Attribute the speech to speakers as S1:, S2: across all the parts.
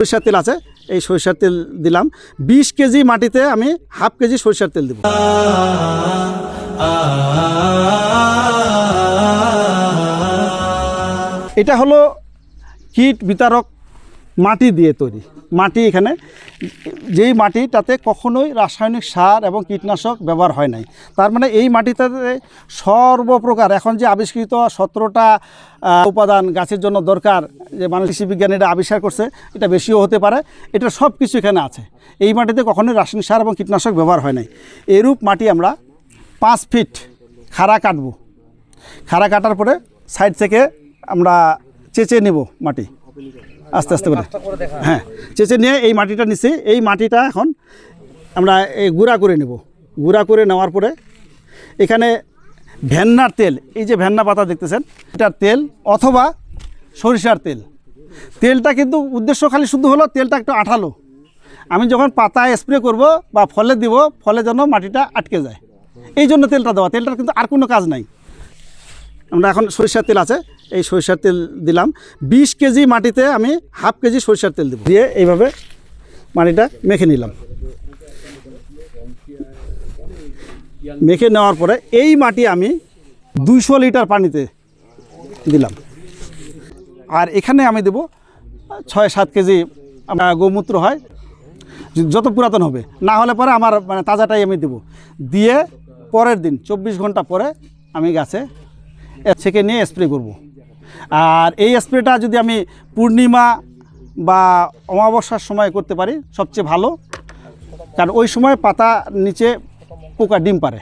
S1: সরিষার তেল আছে, এই সরিষার তেল দিলাম। 20 কেজি মাটিতে আমি হাফ কেজি সরিষার তেল দেব। এটা হলো কীট বিতারক মাটি দিয়ে তৈরি মাটি। এখানে যেই মাটি তাতে কখনোই রাসায়নিক সার এবং কীটনাশক ব্যবহার হয় নাই। তার মানে এই মাটিতে সর্বপ্রকার এখন যে আবিষ্কৃত 17টা উপাদান গাছের জন্য দরকার, যে মানুষ কৃষি বিজ্ঞানীরা আবিষ্কার করছে, এটা বেশিও হতে পারে, এটা সব কিছু এখানে আছে। এই মাটিতে কখনোই রাসায়নিক সার এবং কীটনাশক ব্যবহার হয় নাই। এরূপ মাটি আমরা 5 ফিট খাড়া কাটব। খাড়া কাটার পরে সাইড থেকে আমরা চেঁচে নেব মাটি আস্তে আস্তে করে। হ্যাঁ, চেঁচে নিয়ে এই মাটিটা নিচে, এই মাটিটা এখন আমরা এই গুঁড়া করে নেব। গুঁড়া করে নেওয়ার পরে এখানে ভেন্নার তেল, এই যে ভেন্না পাতা দেখতেছেন, এটার তেল অথবা সরিষার তেল। তেলটা কিন্তু উদ্দেশ্য খালি শুধু হলো তেলটা একটু আঠালো। আমি যখন পাতায় স্প্রে করব বা ফলে দিব, ফলে যেন মাটিটা আটকে যায়, এই জন্য তেলটা দেওয়া। তেলটার কিন্তু আর কোনো কাজ নাই। আমরা এখন সরিষার তেল আছে, এই সরিষার তেল দিলাম। 20 কেজি মাটিতে আমি হাফ কেজি সরিষার তেল দেব। দিয়ে এইভাবে মাটিটা মেখে নিলাম। মেখে নেওয়ার পরে এই মাটি আমি 200 লিটার পানিতে দিলাম। আর এখানে আমি দেব 6-7 কেজি গোমূত্র হয়, যত পুরাতন হবে, না হলে পরে আমার মানে তাজাটাই আমি দেব। দিয়ে পরের দিন 24 ঘন্টা পরে আমি গাছে ছেঁকে নিয়ে স্প্রে করব। আর এই স্প্রেটা যদি আমি পূর্ণিমা বা অমাবস্যার সময় করতে পারি সবচেয়ে ভালো, কারণ ওই সময় পাতা নিচে পোকা ডিম পারে।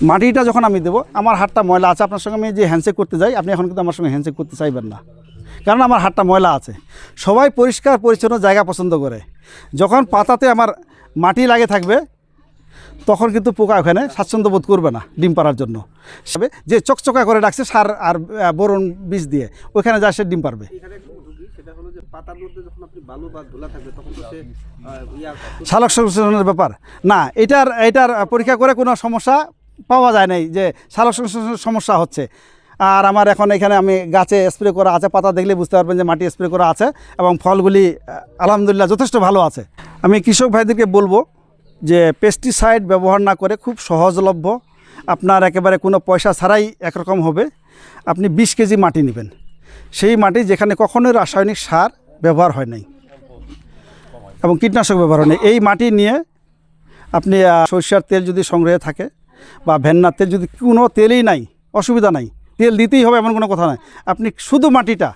S1: মাটিটা যখন আমি দেবো, আমার হাতটা ময়লা আছে, আপনার সঙ্গে আমি যে হ্যান্ডশেক করতে যাই, আপনি এখন কিন্তু আমার সঙ্গে হ্যান্ডশেক করতে চাইবেন না, কারণ আমার হাতটা ময়লা আছে। সবাই পরিষ্কার পরিচ্ছন্ন জায়গা পছন্দ করে। যখন পাতাতে আমার মাটি লাগে থাকবে, তখন কিন্তু পোকা ওখানে স্বাচ্ছন্দ্য বোধ করবে না ডিম পাড়ার জন্য। যে চকচকা করে রাখছে সার আর বোরন বীজ দিয়ে, ওইখানে যা সে ডিম পারবে। সালোক সংশ্লেষণের ব্যাপার না, এটার পরীক্ষা করে কোনো সমস্যা পাওয়া যায় নাই যে সালোক সংশ্লেষণের সমস্যা হচ্ছে। আর আমার এখন এখানে আমি গাছে স্প্রে করা আছে, পাতা দেখলে বুঝতে পারবেন যে মাটি স্প্রে করা আছে এবং ফলগুলি আলহামদুলিল্লাহ যথেষ্ট ভালো আছে। আমি কৃষক ভাইদেরকে বলবো যে পেস্টিসাইড ব্যবহার না করে খুব সহজলভ্য, আপনার একেবারে কোনো পয়সা ছাড়াই একরকম হবে। আপনি 20 কেজি মাটি নেবেন, সেই মাটি যেখানে কখনোই রাসায়নিক সার ব্যবহার হয় নাই এবং কীটনাশক ব্যবহার হয় নাই, এই মাটি নিয়ে আপনি সরিষার তেল যদি সংগ্রহে থাকে বা ভেন্নার তেল, যদি কোনো তেলই নাই অসুবিধা নাই, তেল দিতেই হবে এমন কোনো কথা নাই। আপনি শুধু মাটিটা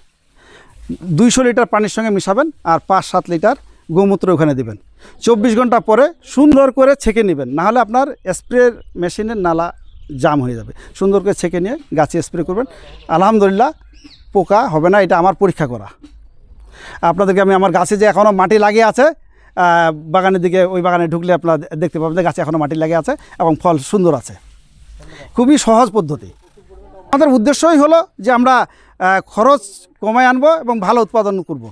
S1: 200 লিটার পানির সঙ্গে মিশাবেন আর 5-7 লিটার গোমূত্র ওখানে দেবেন। 24 ঘন্টা পরে সুন্দর করে ছেঁকে নেবেন, নাহলে আপনার স্প্রের মেশিনের নালা জাম হয়ে যাবে। সুন্দর করে ছেঁকে নিয়ে গাছে স্প্রে করবেন, আলহামদুলিল্লাহ পোকা হবে না। এটা আমার পরীক্ষা করা। আপনাদেরকে আমি আমার গাছে যে এখনও মাটি লাগিয়ে আছে, বাগানের দিকে, ওই বাগানে ঢুকলে আপনারা দেখতে পাবেন যে গাছে এখনও মাটি লাগিয়ে আছে এবং ফল সুন্দর আছে। খুবই সহজ পদ্ধতি। আমাদের উদ্দেশ্যই হলো যে আমরা খরচ কমায় আনবো এবং ভালো উৎপাদন করব।